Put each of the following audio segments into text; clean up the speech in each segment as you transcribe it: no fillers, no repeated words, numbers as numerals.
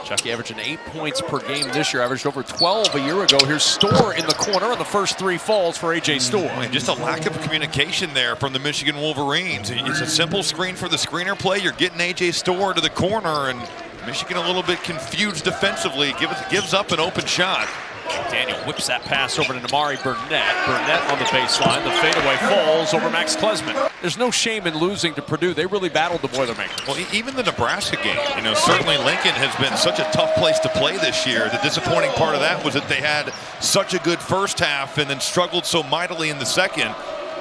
Chucky averaging 8 points per game this year, averaged over 12 a year ago. Here's Storr in the corner, and the first 3 falls for A.J. Storr. And just a lack of communication there from the Michigan Wolverines. It's a simple screen for the screener play. You're getting A.J. Storr to the corner, and Michigan a little bit confused defensively, gives up an open shot. Daniel whips that pass over to Namari Burnett. Burnett on the baseline. The fadeaway falls over Max Klesmit. There's no shame in losing to Purdue. They really battled the Boilermakers. Well, even the Nebraska game, certainly Lincoln has been such a tough place to play this year. The disappointing part of that was that they had such a good first half and then struggled so mightily in the second.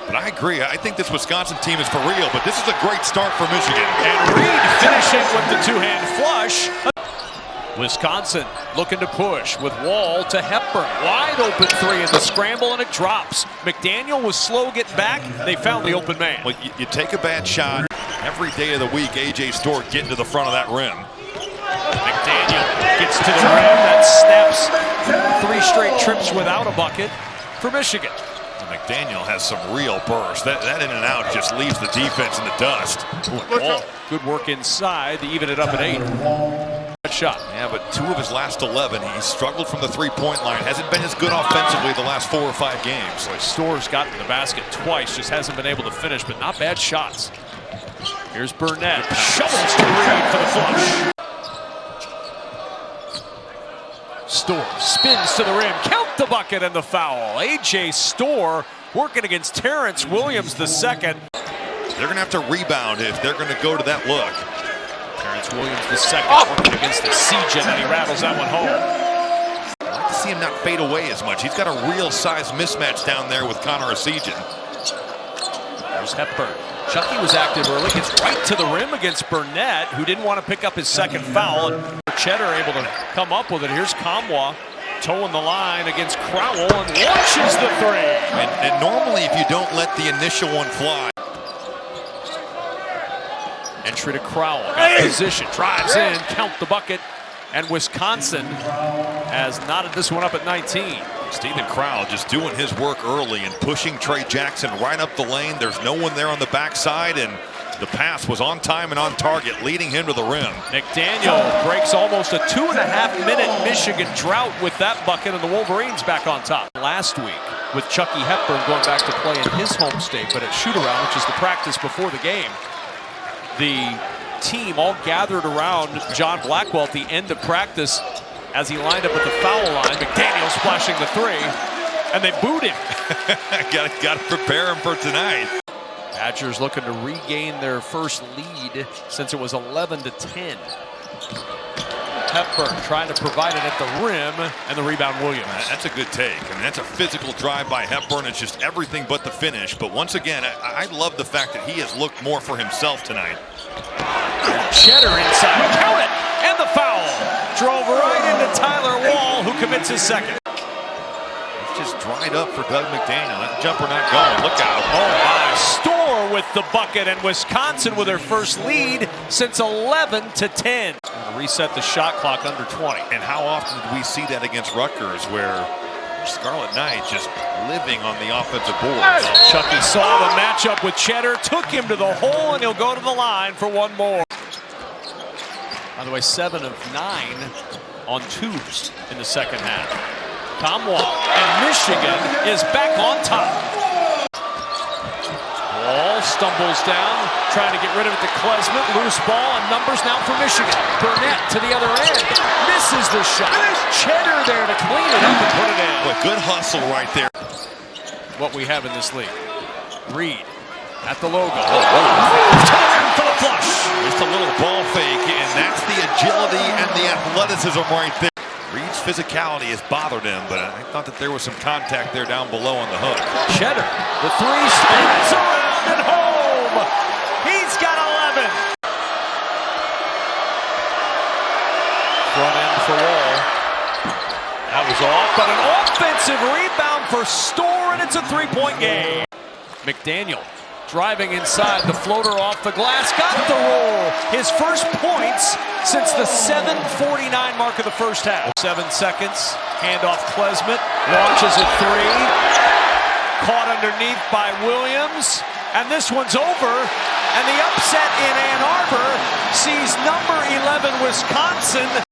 But I agree. I think this Wisconsin team is for real, but this is a great start for Michigan. And Reed finishing with the two-hand flush. Wisconsin looking to push with Wall to Hepburn. Wide open 3 in the scramble, and it drops. McDaniel was slow getting back. They found the open man. Well, you take a bad shot. Every day of the week, A.J. Storr getting to the front of that rim. McDaniel gets to the rim. That snaps 3 straight trips without a bucket for Michigan. McDaniel has some real burst. That in and out just leaves the defense in the dust. Wall. Good work inside to even it up at 8. Shot. Yeah, but 2 of his last 11, he's struggled from the 3-point line. Hasn't been as good offensively the last 4 or 5 games. Boy, Storr's gotten the basket twice, just hasn't been able to finish, but not bad shots. Here's Burnett. Shovels to Reed for the flush. Storr spins to the rim. Count the bucket and the foul. A.J. Storr working against Terrence Williams the second. They're going to have to rebound if they're going to go to that look. Terrence Williams the second, working against the Seagen, and he rattles that one home. I like to see him not fade away as much. He's got a real size mismatch down there with Connor Seagen. There's Hepburn. Chucky was active early, gets right to the rim against Burnett, who didn't want to pick up his second foul. And Cheddar able to come up with it. Here's Kamwa toeing the line against Crowell and launches the 3. And normally, if you don't let the initial one fly. Entry to Crowell, got position, drives in, count the bucket, and Wisconsin has knotted this one up at 19. Stephen Crowell just doing his work early and pushing Trey Jackson right up the lane. There's no one there on the backside, and the pass was on time and on target, leading him to the rim. McDaniel breaks almost a 2.5-minute Michigan drought with that bucket, and the Wolverines back on top. Last week, with Chucky Hepburn going back to play in his home state, but at shoot-around, which is the practice before the game, the team all gathered around John Blackwell at the end of practice as he lined up at the foul line. McDaniel splashing the 3, and they booed him. Got to prepare him for tonight. Badgers looking to regain their first lead since it was 11-10. Hepburn trying to provide it at the rim, and the rebound Williams. That's a good take. I mean, that's a physical drive by Hepburn. It's just everything but the finish. But once again, I love the fact that he has looked more for himself tonight. Cheddar inside, count it, and the foul. Drove right into Tyler Wall, who commits his second. It's just dried up for Doug McDaniel. That jumper not going. Look out. Oh my, Storr with the bucket, and Wisconsin with their first lead since 11-10. Reset the shot clock under 20. And how often did we see that against Rutgers, where Scarlet Knight just living on the offensive board? Well, Chucky saw the matchup with Cheddar, took him to the hole, and he'll go to the line for one more. By the way, 7 of 9 on 2s in the second half. Kamwa, and Michigan is back on top. Wall stumbles down, trying to get rid of it to Klesmit. Loose ball, and numbers now for Michigan. Burnett to the other end. Misses the shot. Cheddar there to clean it up and put it in. Boy, good hustle right there. What we have in this league. Reed at the logo. For the flush. Just a little ball fake, and that's the agility and the athleticism right there. Reed's physicality has bothered him, but I thought that there was some contact there down below on the hook. Cheddar, the 3 spins around and home. He's got 11. Front end for Wall. That was off, but an offensive rebound for Storr, and it's a 3-point game. McDaniel driving inside, the floater off the glass, got the roll. His first points since the 7:49 mark of the first half. 7 seconds, handoff Klesmit, launches a 3. Caught underneath by Williams, and this one's over. And the upset in Ann Arbor sees number 11 Wisconsin